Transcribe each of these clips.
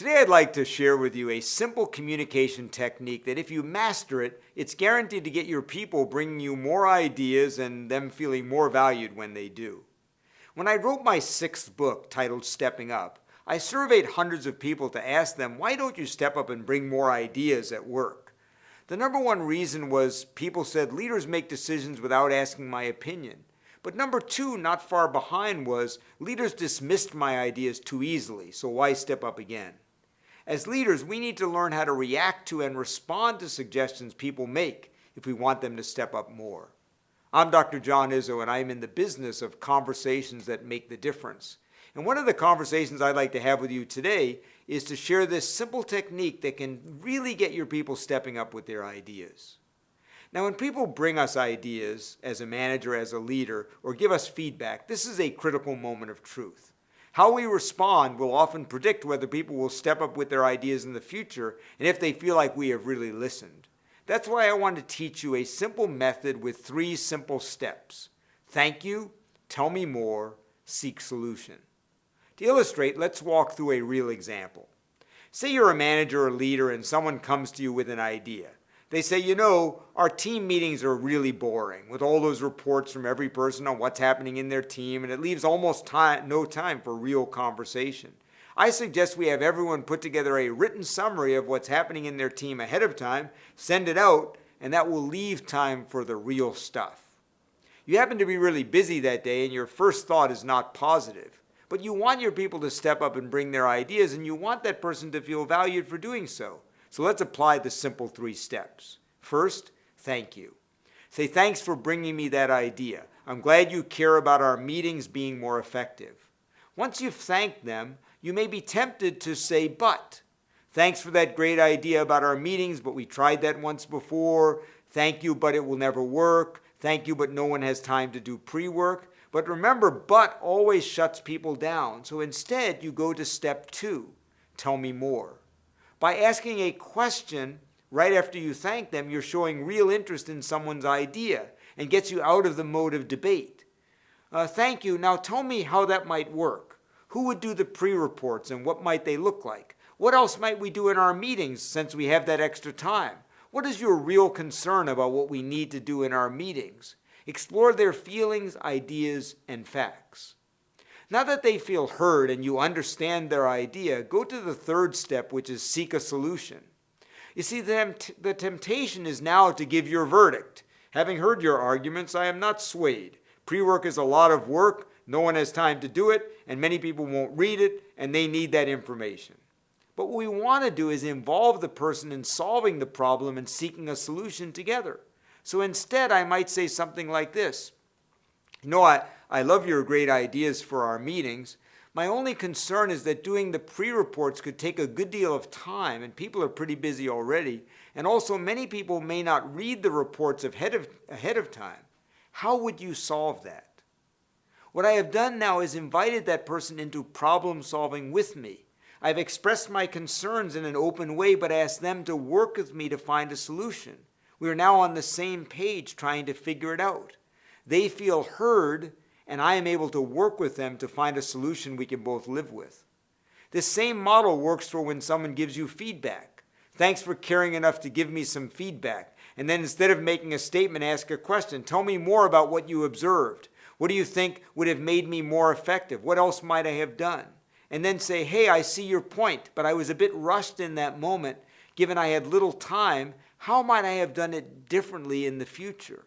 Today I'd like to share with you a simple communication technique that if you master it, it's guaranteed to get your people bringing you more ideas and them feeling more valued when they do. When I wrote my 6th book titled Stepping Up, I surveyed hundreds of people to ask them, why don't you step up and bring more ideas at work? The number one reason was people said leaders make decisions without asking my opinion. But number 2, not far behind, was leaders dismissed my ideas too easily, so why step up again? As leaders, we need to learn how to react to and respond to suggestions people make if we want them to step up more. I'm Dr. John Izzo, and I'm in the business of conversations that make the difference. And one of the conversations I'd like to have with you today is to share this simple technique that can really get your people stepping up with their ideas. Now, when people bring us ideas as a manager, as a leader, or give us feedback, this is a critical moment of truth. How we respond will often predict whether people will step up with their ideas in the future and if they feel like we have really listened. That's why I want to teach you a simple method with 3 simple steps. Thank you, tell me more, seek solution. To illustrate, let's walk through a real example. Say you're a manager or leader and someone comes to you with an idea. They say, our team meetings are really boring with all those reports from every person on what's happening in their team, and it leaves almost no time for real conversation. I suggest we have everyone put together a written summary of what's happening in their team ahead of time, send it out, and that will leave time for the real stuff. You happen to be really busy that day, and your first thought is not positive, but you want your people to step up and bring their ideas, and you want that person to feel valued for doing so. So let's apply the simple 3 steps. First, thank you. Say, thanks for bringing me that idea. I'm glad you care about our meetings being more effective. Once you've thanked them, you may be tempted to say, but. Thanks for that great idea about our meetings, but we tried that once before. Thank you, but it will never work. Thank you, but no one has time to do pre-work. But remember, but always shuts people down. So instead, you go to step 2. Tell me more. By asking a question right after you thank them, you're showing real interest in someone's idea and gets you out of the mode of debate. Thank you. Now tell me how that might work. Who would do the pre-reports and what might they look like? What else might we do in our meetings since we have that extra time? What is your real concern about what we need to do in our meetings? Explore their feelings, ideas, and facts. Now that they feel heard and you understand their idea, go to the 3rd step, which is seek a solution. You see, the temptation is now to give your verdict. Having heard your arguments, I am not swayed. Pre-work is a lot of work, no one has time to do it, and many people won't read it, and they need that information. But what we want to do is involve the person in solving the problem and seeking a solution together. So instead, I might say something like this. I love your great ideas for our meetings. My only concern is that doing the pre-reports could take a good deal of time, and people are pretty busy already. And also, many people may not read the reports ahead of time. How would you solve that? What I have done now is invited that person into problem solving with me. I've expressed my concerns in an open way, but asked them to work with me to find a solution. We are now on the same page trying to figure it out. They feel heard, and I am able to work with them to find a solution we can both live with. This same model works for when someone gives you feedback. Thanks for caring enough to give me some feedback. And then instead of making a statement, ask a question. Tell me more about what you observed. What do you think would have made me more effective? What else might I have done? And then say, hey, I see your point, but I was a bit rushed in that moment. Given I had little time, how might I have done it differently in the future?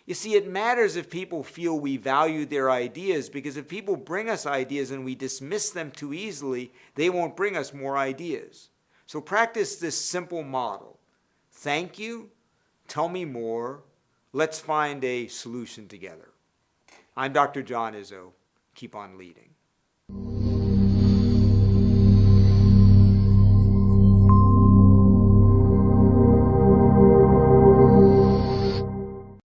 You see, it matters if people feel we value their ideas, because if people bring us ideas and we dismiss them too easily, they won't bring us more ideas. So practice this simple model. Thank you, tell me more, let's find a solution together. I'm Dr. John Izzo. Keep on leading.